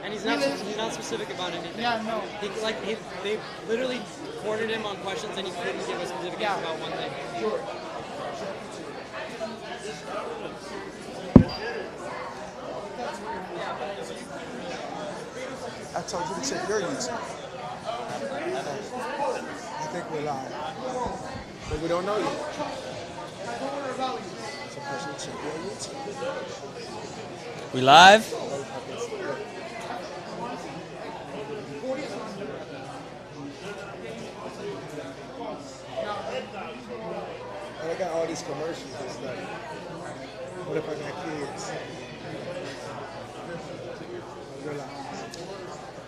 And he's not specific about anything. Yeah, no. They literally cornered him on questions and he couldn't give a specific answer about one thing. Sure. I told you to check your YouTube. I think we're live. But we don't know yet. So first check your YouTube. We live? And I got all these commercials and stuff. What if I got kids? We're live.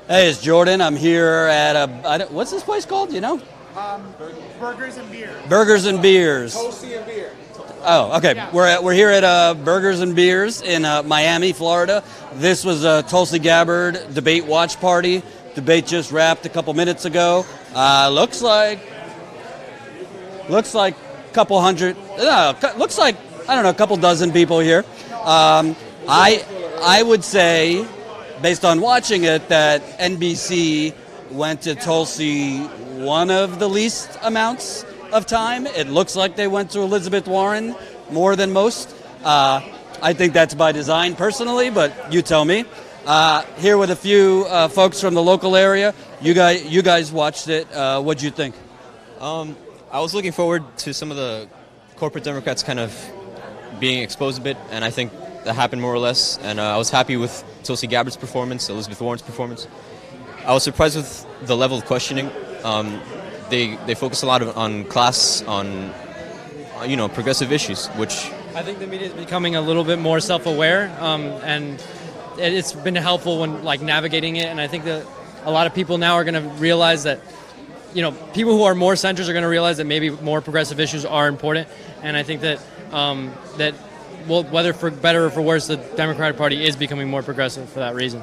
Hey, it's Jordan. I'm here at what's this place called? You know? Burgers and beer. Burgers and Beers. Tulsi and beer. Oh, okay. Yeah. We're here at Burgers and Beers in Miami, Florida. This was a Tulsi Gabbard debate watch party. Debate just wrapped a couple minutes ago. Looks like a couple hundred. Looks like a couple dozen people here. I would say, based on watching it, that NBC went to Tulsi one of the least amounts of time. It looks like they went to Elizabeth Warren more than most. I think that's by design personally, but you tell me. Here with a few folks from the local area. You guys watched it. What'd you think? I was looking forward to some of the corporate Democrats kind of being exposed a bit, and I think that happened more or less. And I was happy with Tulsi Gabbard's performance, Elizabeth Warren's performance. I was surprised with the level of questioning. They focus a lot on class, on progressive issues, which I think the media is becoming a little bit more self-aware, and it's been helpful when navigating it. And I think that a lot of people now are going to realize that, people who are more centrist are going to realize that maybe more progressive issues are important. And I think that whether for better or for worse, the Democratic Party is becoming more progressive for that reason.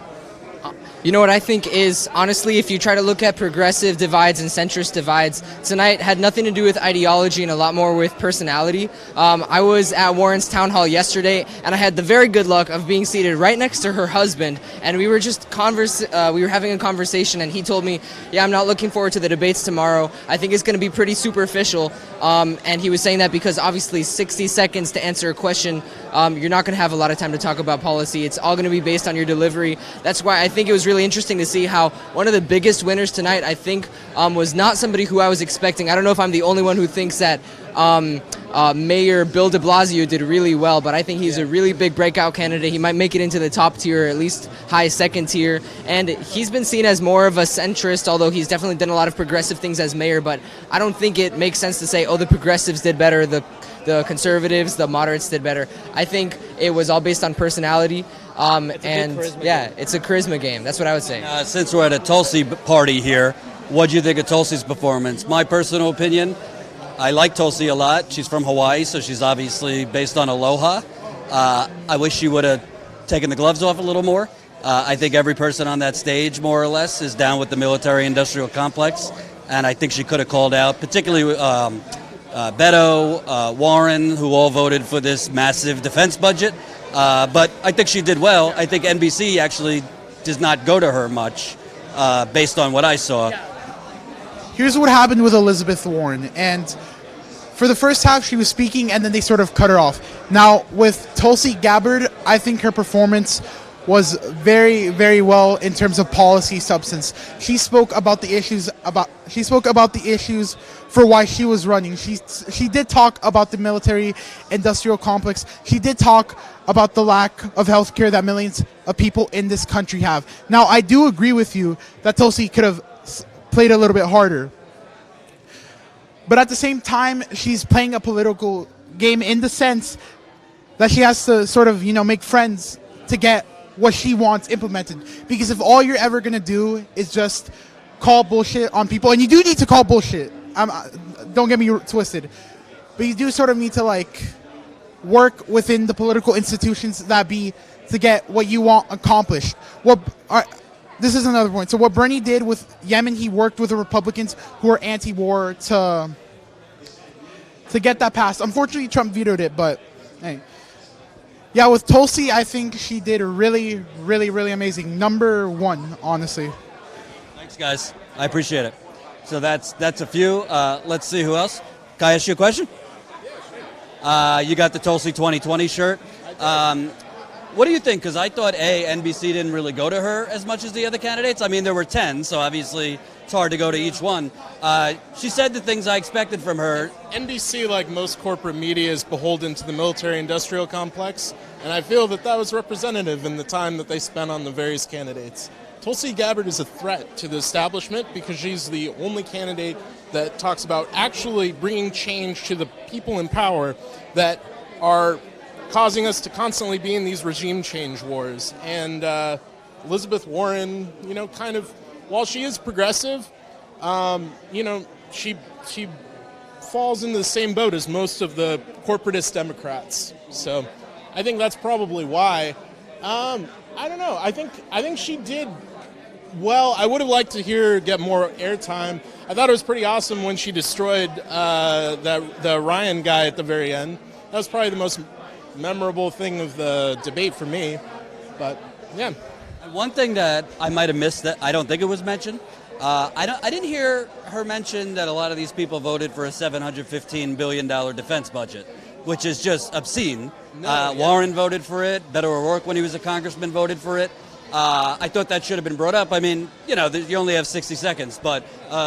You know what I think is, honestly, if you try to look at progressive divides and centrist divides, tonight had nothing to do with ideology and a lot more with personality. I was at Warren's town hall yesterday, and I had the very good luck of being seated right next to her husband, and we were just we were having a conversation, and he told me, yeah, I'm not looking forward to the debates tomorrow. I think it's going to be pretty superficial, and he was saying that because obviously 60 seconds to answer a question, you're not going to have a lot of time to talk about policy. It's all going to be based on your delivery. That's why I think it was really interesting to see how one of the biggest winners tonight, I think, was not somebody who I was expecting. I don't know if I'm the only one who thinks that Mayor Bill de Blasio did really well, but I think he's a really big breakout candidate. He might make it into the top tier, or at least high second tier, and he's been seen as more of a centrist, although he's definitely done a lot of progressive things as mayor, but I don't think it makes sense to say, oh, the progressives did better, the conservatives, the moderates did better. I think it was all based on personality. It's a charisma game. That's what I would say. Since we're at a Tulsi party here, what do you think of Tulsi's performance? My personal opinion, I like Tulsi a lot. She's from Hawaii, so she's obviously based on aloha. I wish she would have taken the gloves off a little more. I think every person on that stage, more or less, is down with the military-industrial complex, and I think she could have called out, particularly Beto, Warren, who all voted for this massive defense budget. But I think she did well. I think NBC actually does not go to her much, based on what I saw. Here's what happened with Elizabeth Warren, and for the first half she was speaking and then they sort of cut her off. Now with Tulsi Gabbard, I think her performance was very, very well in terms of policy substance. She spoke about the issues for why she was running. She did talk about the military industrial complex. She did talk about the lack of health care that millions of people in this country have. Now, I do agree with you that Tulsi could have played a little bit harder. But at the same time, she's playing a political game in the sense that she has to sort of, make friends to get what she wants implemented. Because if all you're ever going to do is just call bullshit on people, and you do need to call bullshit, don't get me twisted, but you do sort of need to work within the political institutions that be to get what you want accomplished. This is another point. So what Bernie did with Yemen, he worked with the Republicans who are anti-war to get that passed. Unfortunately, Trump vetoed it, but hey. Yeah, with Tulsi, I think she did really, really, really amazing. Number one, honestly. Thanks, guys. I appreciate it. So that's a few. Let's see who else. Can I ask you a question? You got the Tulsi 2020 shirt. What do you think? Because I thought, NBC didn't really go to her as much as the other candidates. I mean, there were 10, so obviously it's hard to go to each one. She said the things I expected from her. NBC, like most corporate media, is beholden to the military-industrial complex, and I feel that was representative in the time that they spent on the various candidates. Tulsi Gabbard is a threat to the establishment because she's the only candidate that talks about actually bringing change to the people in power that are causing us to constantly be in these regime change wars. And Elizabeth Warren, kind of, while she is progressive, she falls into the same boat as most of the corporatist Democrats. So I think that's probably why. I don't know. I think she did well. I would have liked to hear her get more airtime. I thought it was pretty awesome when she destroyed the Ryan guy at the very end. That was probably the most memorable thing of the debate for me. But yeah. One thing that I might have missed that I don't think it was mentioned. I didn't hear her mention that a lot of these people voted for a $715 billion defense budget, which is just obscene. Warren voted for it. Beto O'Rourke, when he was a congressman, voted for it. I thought that should have been brought up. I mean, you only have 60 seconds, but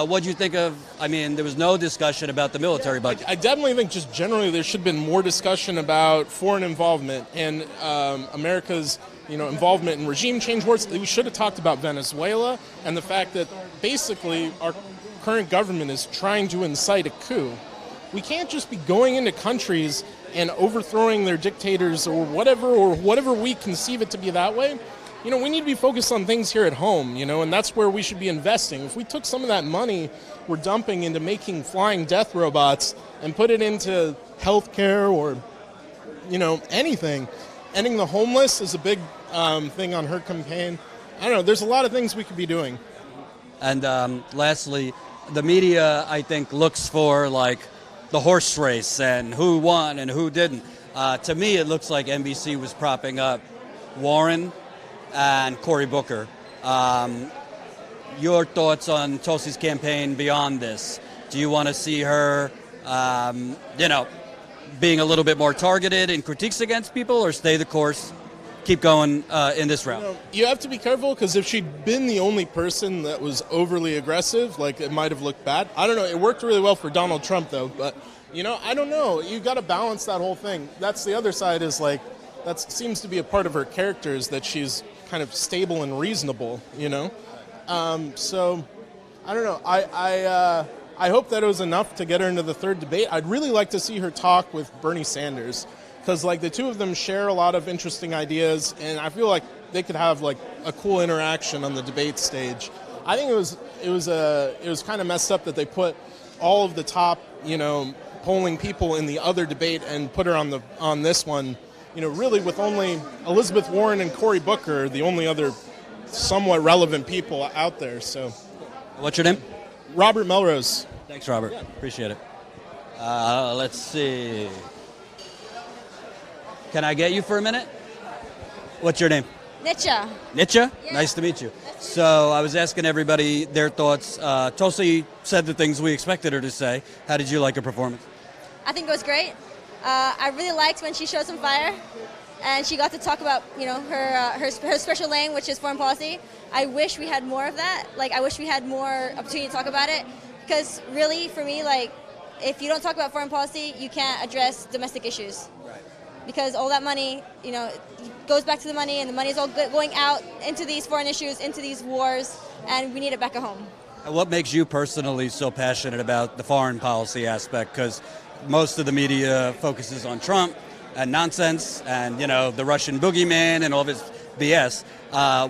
what do you think of, there was no discussion about the military budget. I definitely think just generally there should have been more discussion about foreign involvement and America's involvement in regime change wars. We should have talked about Venezuela and the fact that basically our current government is trying to incite a coup. We can't just be going into countries and overthrowing their dictators or whatever we conceive it to be that way. We need to be focused on things here at home, and that's where we should be investing. If we took some of that money we're dumping into making flying death robots and put it into healthcare or, anything, ending the homeless is a big thing on her campaign. I don't know. There's a lot of things we could be doing. And lastly, the media, I think, looks for, the horse race and who won and who didn't. To me, it looks like NBC was propping up Warren and Cory Booker. Your thoughts on Tulsi's campaign beyond this? Do you want to see her, being a little bit more targeted in critiques against people, or stay the course, keep going in this round? You have to be careful, because if she'd been the only person that was overly aggressive, it might have looked bad. I don't know. It worked really well for Donald Trump, though. But, I don't know. You got to balance that whole thing. That's the other side is, that seems to be a part of her character, is that she's kind of stable and reasonable, so I don't know. I hope that it was enough to get her into the third debate. I'd really like to see her talk with Bernie Sanders, because the two of them share a lot of interesting ideas, and I feel like they could have a cool interaction on the debate stage. I think it was kind of messed up that they put all of the top polling people in the other debate and put her on this one. Really with only Elizabeth Warren and Cory Booker, the only other somewhat relevant people out there. So, what's your name? Robert Melrose. Thanks, Robert. Yeah. Appreciate it. Let's see. Can I get you for a minute? What's your name? Nitya. Nitya? Yeah. Nice to meet you. So I was asking everybody their thoughts. Tulsi said the things we expected her to say. How did you like her performance? I think it was great. I really liked when she showed some fire, and she got to talk about her special lane, which is foreign policy. I wish we had more of that. I wish we had more opportunity to talk about it, because really, for me, if you don't talk about foreign policy, you can't address domestic issues. Right. Because all that money, goes back to the money, and the money is all going out into these foreign issues, into these wars, and we need it back at home. What makes you personally so passionate about the foreign policy aspect? Because most of the media focuses on Trump and nonsense and, the Russian boogeyman and all of his BS.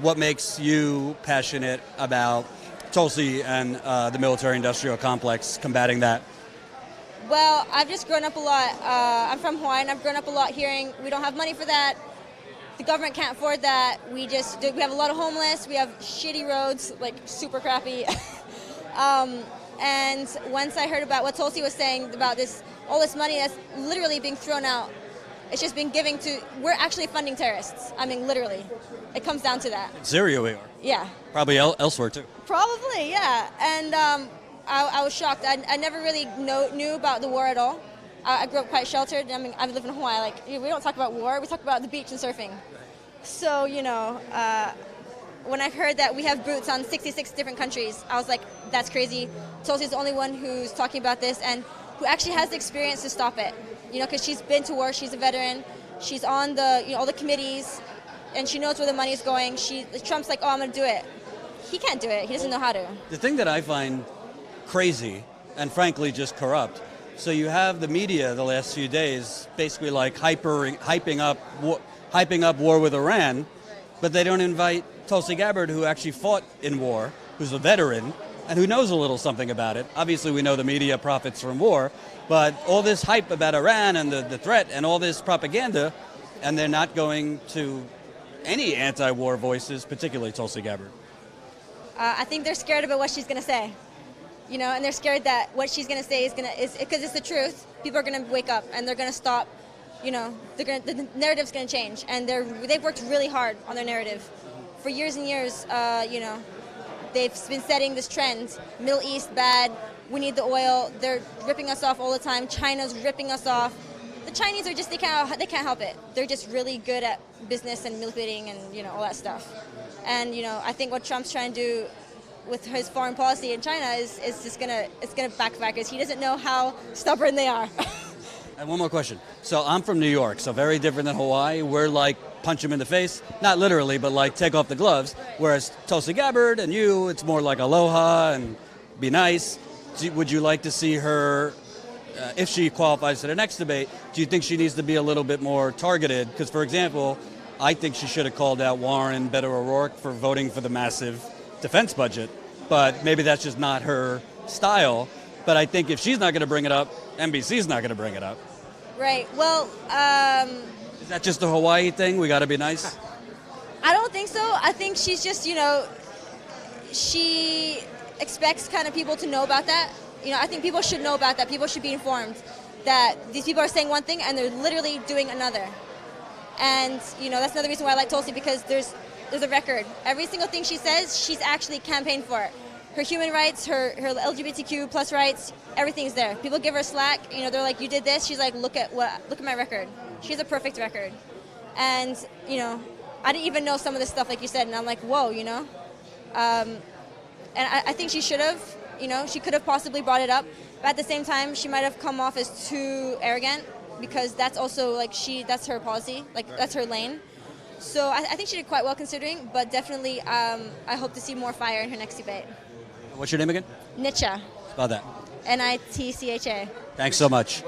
What makes you passionate about Tulsi and the military-industrial complex, combating that? Well, I've just grown up a lot. I'm from Hawaii, and I've grown up a lot hearing we don't have money for that. The government can't afford that. We have a lot of homeless. We have shitty roads, super crappy. And once I heard about what Tulsi was saying about all this money that's literally being thrown out It's just been giving to, we're actually funding terrorists. I mean, literally. It comes down to that. In Syria we are. Yeah. Probably elsewhere too. Probably, yeah. And I was shocked. I never really knew about the war at all. I grew up quite sheltered. I mean, I live in Hawaii. Like, we don't talk about war. We talk about the beach and surfing. So, you know, when I heard that we have boots on 66 different countries, I was like, that's crazy. Tulsi's the only one who's talking about this and who actually has the experience to stop it. You know, because she's been to war. She's a veteran. She's on the, you know, all the committees, and she knows where the money is going. Trump's like, oh, I'm going to do it. He can't do it. He doesn't know how to. The thing that I find crazy and frankly just corrupt. So you have the media the last few days basically like hyping up war with Iran, but they don't invite Tulsi Gabbard, who actually fought in war, who's a veteran, and who knows a little something about it. Obviously, we know the media profits from war, but all this hype about Iran and the threat and all this propaganda, and they're not going to any anti-war voices, particularly Tulsi Gabbard. I think they're scared about what she's going to say. You know, and they're scared that what she's going to say is because it's the truth. People are going to wake up and they're going to stop. You know, the narrative's going to change, and they've worked really hard on their narrative for years and years. You know, they've been setting this trend: Middle East bad. We need the oil. They're ripping us off all the time. China's ripping us off. The Chinese are just they can't help it. They're just really good at business and manipulating and, you know, all that stuff. And, you know, I think what Trump's trying to do with his foreign policy in China is just gonna backfire because he doesn't know how stubborn they are. And one more question. So I'm from New York, so very different than Hawaii. We're like punch him in the face, not literally, but like take off the gloves. Whereas Tulsi Gabbard and you, it's more like aloha and be nice. Would you like to see her, if she qualifies to the next debate, do you think she needs to be a little bit more targeted? Because, for example, I think she should have called out Warren, Beto O'Rourke for voting for the massive defense budget, but maybe that's just not her style. But I think if she's not going to bring it up, NBC's not going to bring it up. Right. Well, is that just a Hawaii thing? We got to be nice? I don't think so. I think she's just, you know, she expects kind of people to know about that. You know, I think people should know about that. People should be informed that these people are saying one thing and they're literally doing another. And, you know, that's another reason why I like Tulsi, because there's a record. Every single thing she says, she's actually campaigned for it. Her human rights, her LGBTQ plus rights, everything's there. People give her slack. You know, they're like, you did this. She's like, look at my record. She has a perfect record. And, you know, I didn't even know some of this stuff, like you said, and I'm like, whoa, you know. And I think she should have, you know, she could have possibly brought it up. But at the same time, she might have come off as too arrogant, because that's also, like, that's her policy. Like, that's her lane. So I think she did quite well considering, but definitely I hope to see more fire in her next debate. What's your name again? Nitcha. Spell that. Nitcha. Thanks so much.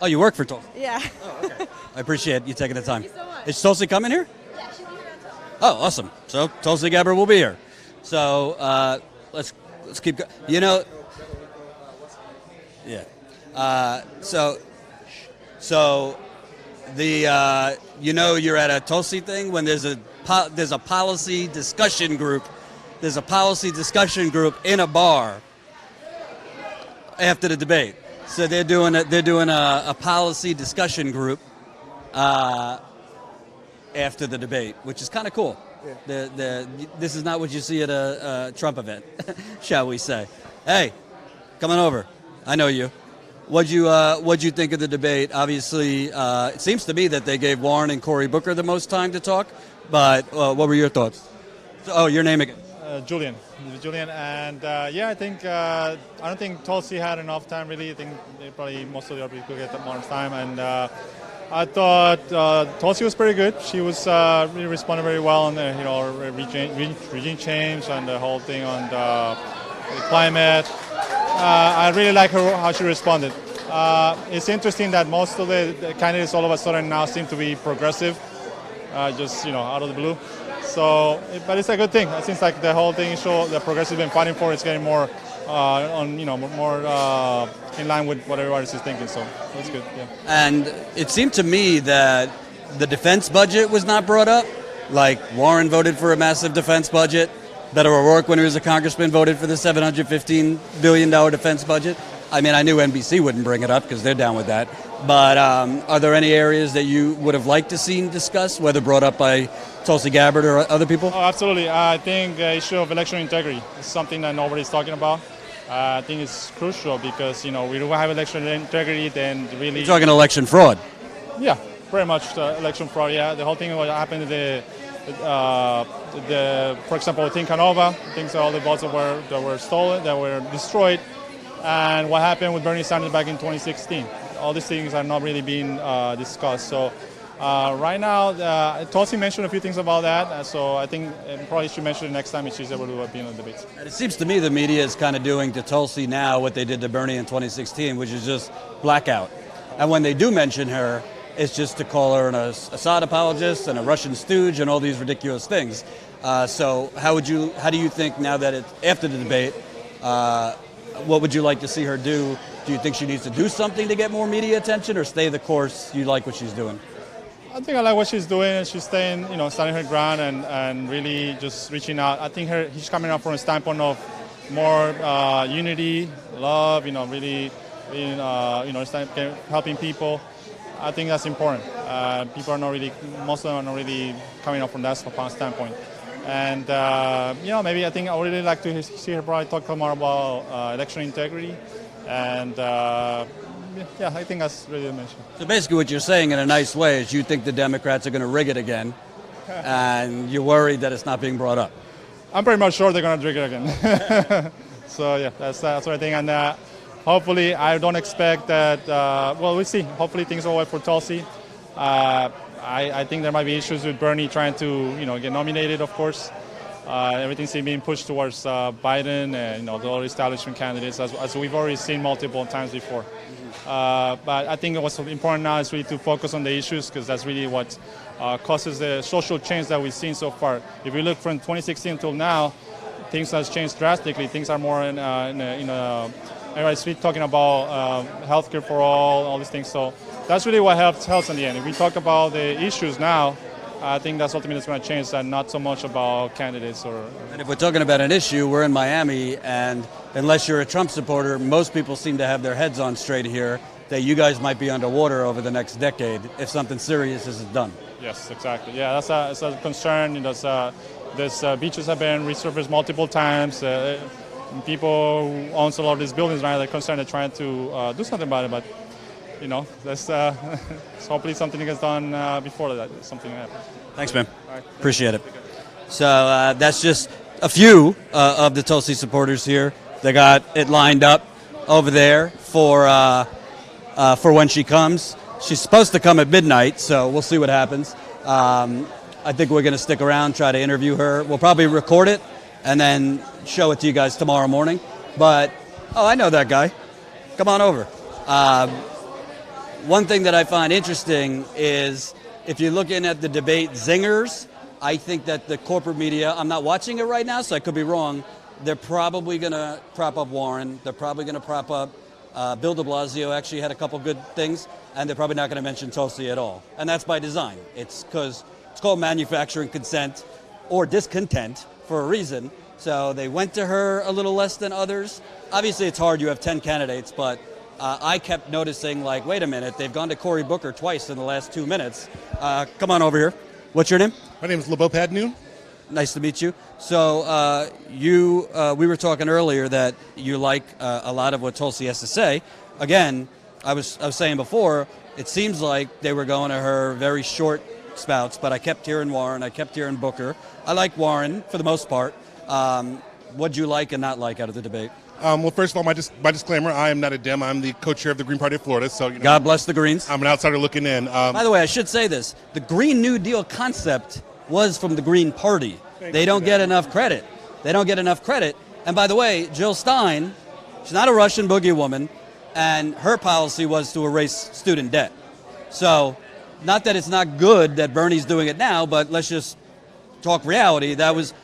Oh, you work for Tulsi? Yeah. Oh, okay. I appreciate you taking the time. Thank you so much. Is Tulsi coming here? Yeah, she'll be here on Tulsi. Oh, awesome. So Tulsi Gabbard will be here. So let's keep going. You know, yeah. So the you know, you're at a Tulsi thing when there's a policy discussion group. There's a policy discussion group in a bar after the debate. So they're doing a policy discussion group after the debate, which is kind of cool. Yeah. This is not what you see at a Trump event, shall we say? Hey, coming over. I know you. What'd you think of the debate? Obviously, it seems to me that they gave Warren and Cory Booker the most time to talk. But what were your thoughts? Oh, your name again? Julian, and yeah, I think I don't think Tulsi had enough time really. I think probably most of the other people get more time, and I thought Tulsi was pretty good. She was really responded very well on the regime change and the whole thing on the climate. I really like how she responded. It's interesting that most of the candidates all of a sudden now seem to be progressive, just out of the blue. So, but it's a good thing. It seems like the whole thing shows the progressive been fighting for. It's getting more more in line with what everybody is thinking. So that's good. Yeah. And it seemed to me that the defense budget was not brought up. Like Warren voted for a massive defense budget. Beto O'Rourke, when he was a congressman, voted for the $715 billion defense budget. I mean, I knew NBC wouldn't bring it up because they're down with that. But are there any areas that you would have liked to see discussed, whether brought up by Tulsi Gabbard or other people? Oh, absolutely. I think the issue of election integrity is something that nobody's talking about. I think it's crucial because, we don't have election integrity, then really... You're talking election fraud. Yeah, pretty much election fraud, yeah. The whole thing what happened to for example, with Tinkanova, things all the votes that were stolen, that were destroyed, and what happened with Bernie Sanders back in 2016. All these things are not really being discussed. So right now, Tulsi mentioned a few things about that, so I think probably she mention it next time if she's able to be in the debates. And it seems to me the media is kind of doing to Tulsi now what they did to Bernie in 2016, which is just blackout. And when they do mention her, it's just to call her an Assad apologist and a Russian stooge and all these ridiculous things. So how do you think now that it's after the debate, what would you like to see her do? Do you think she needs to do something to get more media attention, or stay the course? You like what she's doing? I think I like what she's doing, and she's staying, standing her ground and really just reaching out. I think he's coming up from a standpoint of more unity, love, really being, helping people. I think that's important. People are not really, most of them are not really coming up from that standpoint. And, maybe I think I would really like to see her probably talk more about election integrity. And, I think that's really the mention. So basically what you're saying in a nice way is you think the Democrats are going to rig it again, and you're worried that it's not being brought up. I'm pretty much sure they're going to rig it again. So, yeah, that's what I think. And hopefully, I don't expect that, we'll see. Hopefully things will work for Tulsi. I think there might be issues with Bernie trying to, get nominated, of course. Everything seems being pushed towards Biden and, the all establishment candidates, as we've already seen multiple times before. But I think what's important now is really to focus on the issues, because that's really what causes the social change that we've seen so far. If you look from 2016 until now, things have changed drastically. Things are more in everybody's talking about healthcare for all these things. So that's really what helps in the end. If we talk about the issues now, I think that's ultimately what's going to change, and not so much about candidates or. And if we're talking about an issue, we're in Miami, and unless you're a Trump supporter, most people seem to have their heads on straight here that you guys might be underwater over the next decade if something serious isn't done. Yes, exactly. Yeah, that's a concern. These beaches have been resurfaced multiple times. People who own a lot of these buildings, right, they're concerned. They're trying to do something about it, but that's hopefully something gets done before that. Something happens. Thanks, man. Right. Appreciate it. So that's just a few of the Tulsi supporters here. They got it lined up over there for when she comes. She's supposed to come at midnight, so we'll see what happens. I think we're going to stick around, try to interview her. We'll probably record it and then show it to you guys tomorrow morning. But, I know that guy. Come on over. One thing that I find interesting is if you're looking at the debate zingers, I think that the corporate media, I'm not watching it right now, so I could be wrong, they're probably going to prop up Warren. They're probably going to prop up Bill de Blasio actually had a couple good things, and they're probably not going to mention Tulsi at all. And that's by design. It's because it's called manufacturing consent or discontent for a reason. So they went to her a little less than others. Obviously, it's hard. You have 10 candidates, but I kept noticing, wait a minute, they've gone to Cory Booker twice in the last 2 minutes. Come on over here. What's your name? My name is Labopad Noon. Nice to meet you. So we were talking earlier that you like a lot of what Tulsi has to say. Again, I was saying before, it seems like they were going to her very short spouts, but I kept hearing Warren, I kept hearing Booker. I like Warren for the most part. What'd you like and not like out of the debate? Well, first of all, my disclaimer, I am not a Dem. I'm the co-chair of the Green Party of Florida. So God bless the Greens. I'm an outsider looking in. By the way, I should say this. The Green New Deal concept was from the Green Party. They don't get enough credit. They don't get enough credit. And by the way, Jill Stein, she's not a Russian boogie woman, and her policy was to erase student debt. So not that it's not good that Bernie's doing it now, but let's just talk reality. That was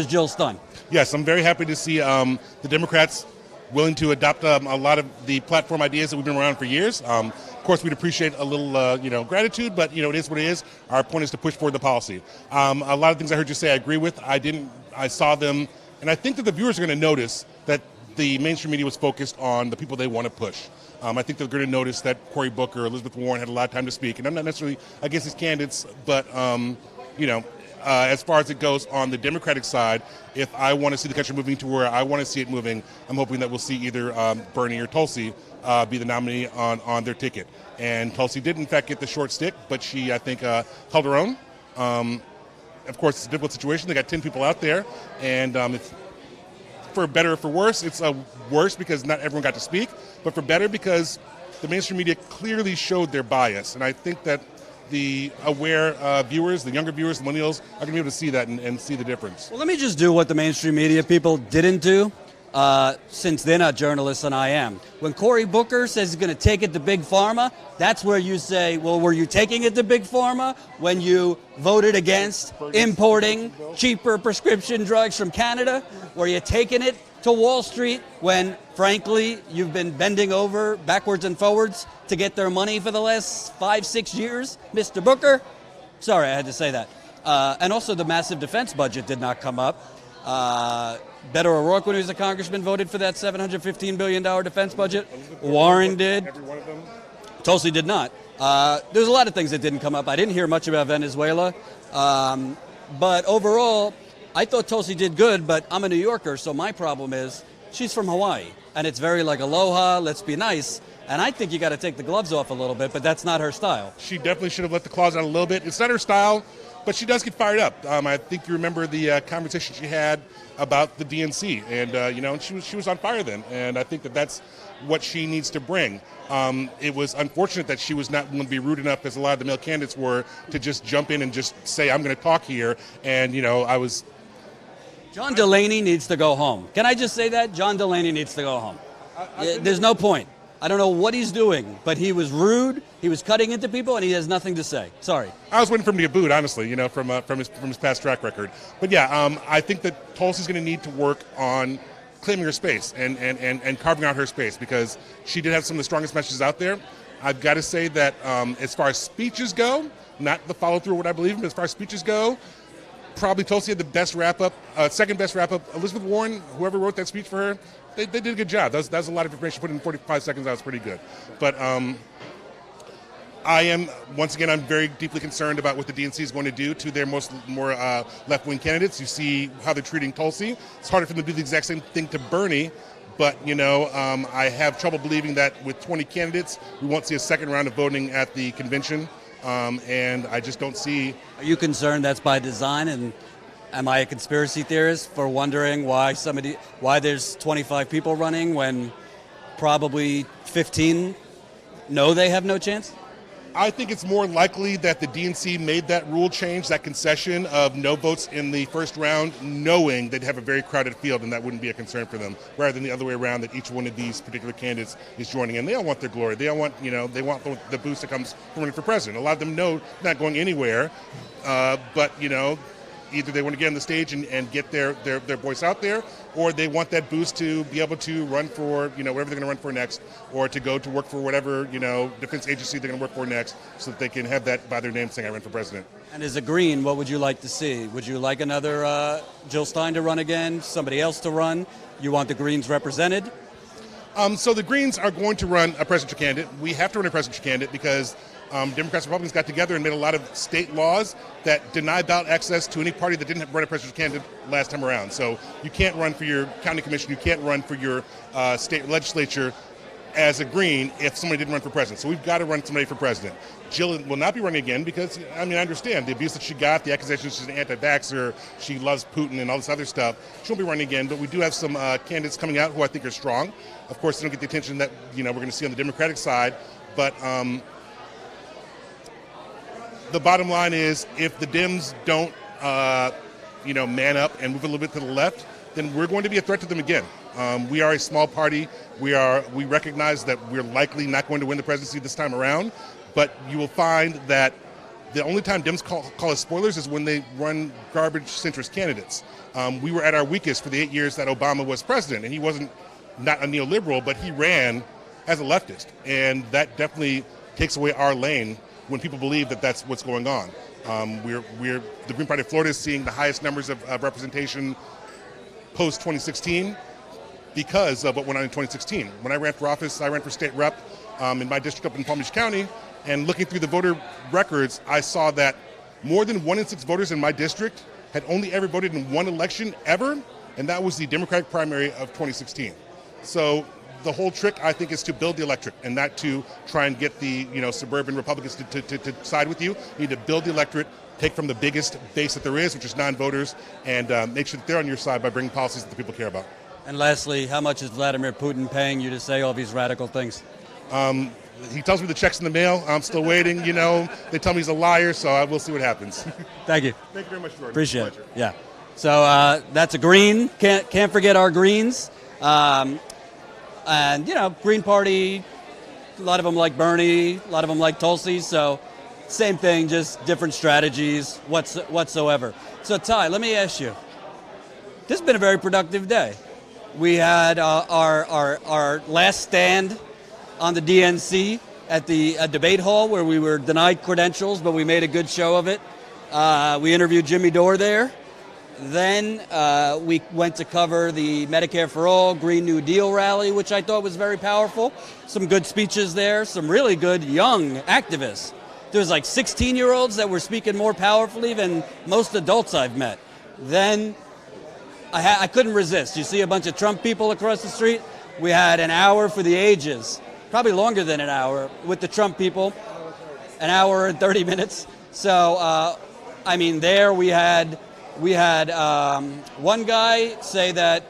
Jill Stein. Yes, I'm very happy to see the Democrats willing to adopt a lot of the platform ideas that we've been around for years. Of course, we'd appreciate a little, gratitude, but, it is what it is. Our point is to push forward the policy. A lot of things I heard you say I agree with. I saw them, and I think that the viewers are going to notice that the mainstream media was focused on the people they want to push. I think they're going to notice that Cory Booker, Elizabeth Warren had a lot of time to speak, and I'm not necessarily against these candidates, but as far as it goes on the Democratic side, if I want to see the country moving to where I want to see it moving, I'm hoping that we'll see either Bernie or Tulsi be the nominee on their ticket. And Tulsi did, in fact, get the short stick, but she, I think, held her own. Of course, it's a difficult situation. They got 10 people out there, and it's for better or for worse. It's worse because not everyone got to speak, but for better because the mainstream media clearly showed their bias. And I think that the aware viewers, the younger viewers, the millennials, are going to be able to see that and see the difference. Well, let me just do what the mainstream media people didn't do, since they're not journalists and I am. When Cory Booker says he's going to take it to Big Pharma, that's where you say, well, were you taking it to Big Pharma when you voted against importing cheaper prescription drugs from Canada? Were you taking it to Wall Street when, frankly, you've been bending over backwards and forwards to get their money for the last 5-6 years, Mr. Booker? Sorry, I had to say that. And also the massive defense budget did not come up. Beto O'Rourke, when he was a congressman, voted for that $715 billion defense budget. Warren did. Every one of them. Tulsi did not. There's a lot of things that didn't come up. I didn't hear much about Venezuela. But overall, I thought Tulsi did good, but I'm a New Yorker, so my problem is she's from Hawaii. And it's very like, aloha, let's be nice. And I think you got to take the gloves off a little bit, but that's not her style. She definitely should have let the claws out a little bit. It's not her style, but she does get fired up. I think you remember the conversation she had about the DNC, and she was on fire then. And I think that's what she needs to bring. It was unfortunate that she was not willing to be rude enough, as a lot of the male candidates were, to just jump in and just say, I'm going to talk here. And John Delaney needs to go home. Can I just say that? John Delaney needs to go home. There's no point. I don't know what he's doing, but he was rude, he was cutting into people, and he has nothing to say. Sorry. I was waiting for him to get booed, honestly, from his past track record. But yeah, I think that Tulsi's going to need to work on claiming her space and carving out her space, because she did have some of the strongest messages out there. I've got to say that as far as speeches go, not the follow-through of what I believe in, but as far as speeches go, probably Tulsi had the best wrap-up, second best wrap-up. Elizabeth Warren, whoever wrote that speech for her, they did a good job. That was a lot of information put in 45 seconds. That was pretty good. But I am, once again, I'm very deeply concerned about what the DNC is going to do to their more left-wing candidates. You see how they're treating Tulsi. It's harder for them to do the exact same thing to Bernie. But, I have trouble believing that with 20 candidates, we won't see a second round of voting at the convention. And I just don't see... Are you concerned that's by design? And am I a conspiracy theorist for wondering why there's 25 people running when probably 15 know they have no chance? I think it's more likely that the DNC made that rule change, that concession of no votes in the first round, knowing they'd have a very crowded field and that wouldn't be a concern for them, rather than the other way around, that each one of these particular candidates is joining in. They all want their glory. They all want, they want the boost that comes from running for president. A lot of them know they're not going anywhere, but, either they want to get on the stage and get their voice out there, or they want that boost to be able to run for, whatever they're going to run for next, or to go to work for whatever, defense agency they're going to work for next, so that they can have that by their name saying, I ran for president. And as a Green, what would you like to see? Would you like another Jill Stein to run again, somebody else to run? You want the Greens represented? So the Greens are going to run a presidential candidate. We have to run a presidential candidate because Democrats and Republicans got together and made a lot of state laws that deny ballot access to any party that didn't run a presidential candidate last time around. So you can't run for your county commission, you can't run for your state legislature as a Green if somebody didn't run for president. So we've got to run somebody for president. Jill will not be running again because, I understand the abuse that she got, the accusations she's an anti-vaxxer, she loves Putin and all this other stuff. She won't be running again, but we do have some candidates coming out who I think are strong. Of course, they don't get the attention that, we're going to see on the Democratic side, but the bottom line is if the Dems don't, man up and move a little bit to the left, then we're going to be a threat to them again. We are a small party. We recognize that we're likely not going to win the presidency this time around, but you will find that the only time Dems call us spoilers is when they run garbage centrist candidates. We were at our weakest for the 8 years that Obama was president, and he wasn't not a neoliberal, but he ran as a leftist, and that definitely takes away our lane when people believe that that's what's going on. The Green Party of Florida is seeing the highest numbers of representation post-2016. because of what went on in 2016. When I ran for office, I ran for state rep in my district up in Palm Beach County, and looking through the voter records, I saw that more than 1 in 6 voters in my district had only ever voted in one election ever, and that was the Democratic primary of 2016. So the whole trick, I think, is to build the electorate and not to try and get the suburban Republicans to side with you. You need to build the electorate, take from the biggest base that there is, which is non-voters, and make sure that they're on your side by bringing policies that the people care about. And lastly, how much is Vladimir Putin paying you to say all these radical things? He tells me the check's in the mail. I'm still waiting, They tell me he's a liar, so we'll see what happens. Thank you. Thank you very much, Jordan. Appreciate it. Yeah. So that's a green. Can't forget our greens. And, Green Party, a lot of them like Bernie, a lot of them like Tulsi. So same thing, just different strategies whatsoever. So, Ty, let me ask you. This has been a very productive day. We had our last stand on the DNC at the debate hall where we were denied credentials, but we made a good show of it. We interviewed Jimmy Dore there. Then we went to cover the Medicare for All Green New Deal rally, which I thought was very powerful. Some good speeches there, some really good young activists. There was like 16-year-olds that were speaking more powerfully than most adults I've met. Then I couldn't resist. You see a bunch of Trump people across the street. We had an hour for the ages, probably longer than an hour, with the Trump people, an hour and 30 minutes. So, there we had one guy say that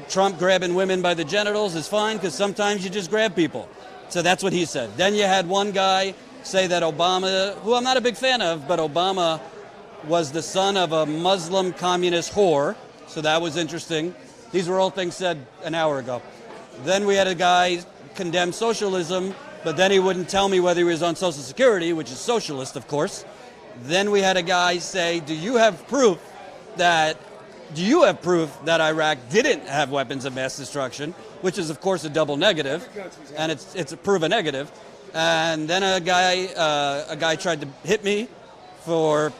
Trump grabbing women by the genitals is fine because sometimes you just grab people. So that's what he said. Then you had one guy say that Obama, who I'm not a big fan of, but Obama was the son of a Muslim communist whore. So that was interesting. These were all things said an hour ago. Then we had a guy condemn socialism, but then he wouldn't tell me whether he was on Social Security, which is socialist, of course. Then we had a guy say, do you have proof that Iraq didn't have weapons of mass destruction, which is, of course, a double negative, and it's a prove a negative. And then a guy tried to hit me for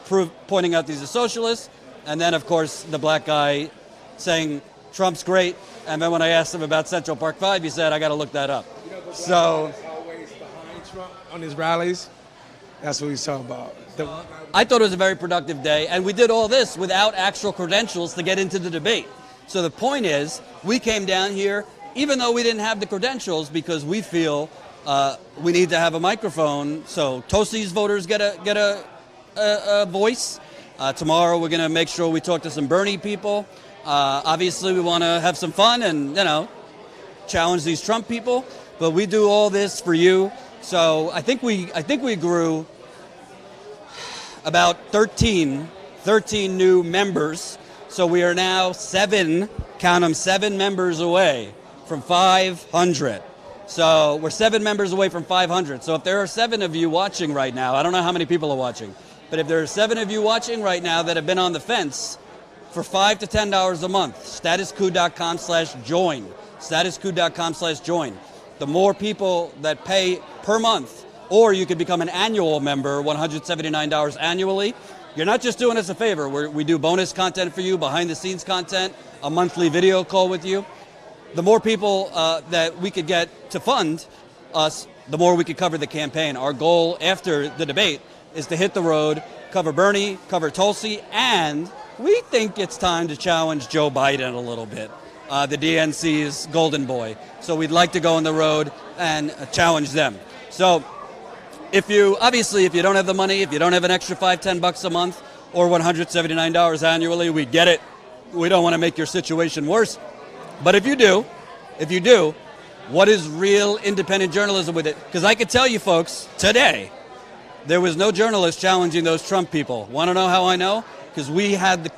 pointing out these are socialists. And then, of course, the black guy saying Trump's great. And then when I asked him about Central Park 5, he said, I got to look that up. So is always behind Trump on his rallies. That's what he's talking about. I thought it was a very productive day, and we did all this without actual credentials to get into the debate. So the point is, we came down here, even though we didn't have the credentials, because we feel we need to have a microphone. So Tulsi's voters get a voice. Tomorrow we're going to make sure we talk to some Bernie people. Obviously, we want to have some fun and, challenge these Trump people. But we do all this for you. So I think we grew about 13 new members. So we are now 7 members away from 500. So we're 7 members away from 500. So if there are 7 of you watching right now, I don't know how many people are watching, but if there are 7 of you watching right now that have been on the fence for $5 to $10 a month, statuscoup.com/join, statuscoup.com/join. The more people that pay per month, or you could become an annual member, $179 annually. You're not just doing us a favor. We do bonus content for you, behind-the-scenes content, a monthly video call with you. The more people that we could get to fund us, the more we could cover the campaign. Our goal after the debate is to hit the road, cover Bernie, cover Tulsi, and we think it's time to challenge Joe Biden a little bit, the DNC's golden boy. So we'd like to go on the road and challenge them. So if you don't have the money, if you don't have an extra $5-10 a month or $179 annually, we get it. We don't want to make your situation worse. But if you do, what is real independent journalism with it? Because I could tell you folks, today, there was no journalist challenging those Trump people. Want to know how I know? Because we had the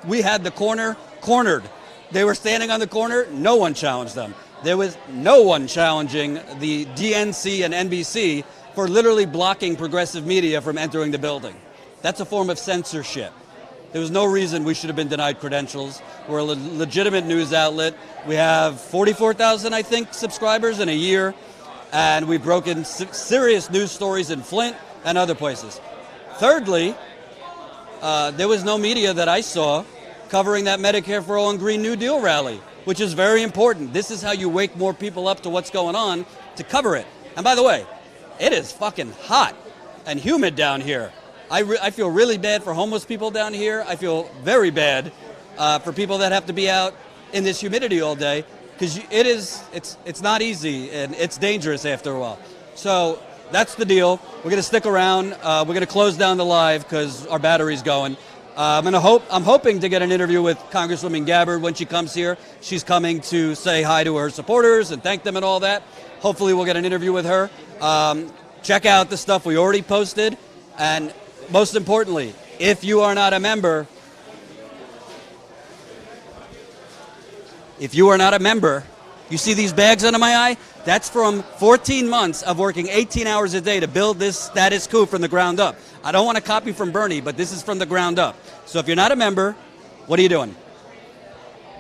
cornered. They were standing on the corner. No one challenged them. There was no one challenging the DNC and NBC for literally blocking progressive media from entering the building. That's a form of censorship. There was no reason we should have been denied credentials. We're a legitimate news outlet. We have 44,000, I think, subscribers in a year, and we've broken serious news stories in Flint and other places. Thirdly, there was no media that I saw covering that Medicare for All and Green New Deal rally. which is very important. This is how you wake more people up to what's going on, to cover it. And by the way, it is fucking hot and humid down here. I feel really bad for homeless people down here. I feel very bad for people that have to be out in this humidity all day, because it's not easy and it's dangerous after a while. So that's the deal. We're going to stick around. We're going to close down the live because our battery's going. I'm hoping to get an interview with Congresswoman Gabbard when she comes here. She's coming to say hi to her supporters and thank them and all that. Hopefully we'll get an interview with her. Check out the stuff we already posted. And most importantly, if you are not a member, you see these bags under my eye? That's from 14 months of working 18 hours a day to build this status quo from the ground up. I don't want to copy from Bernie, but this is from the ground up. So if you're not a member, what are you doing?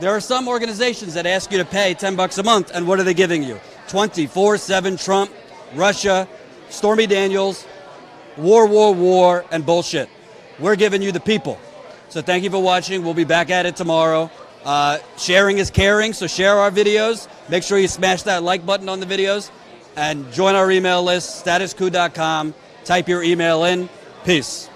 There are some organizations that ask you to pay $10 a month, and what are they giving you? 24/7 Trump, Russia, Stormy Daniels, war, and bullshit. We're giving you the people. So thank you for watching. We'll be back at it tomorrow. Sharing is caring, so share our videos. Make sure you smash that like button on the videos and join our email list, statuscoup.com. Type your email in. Peace.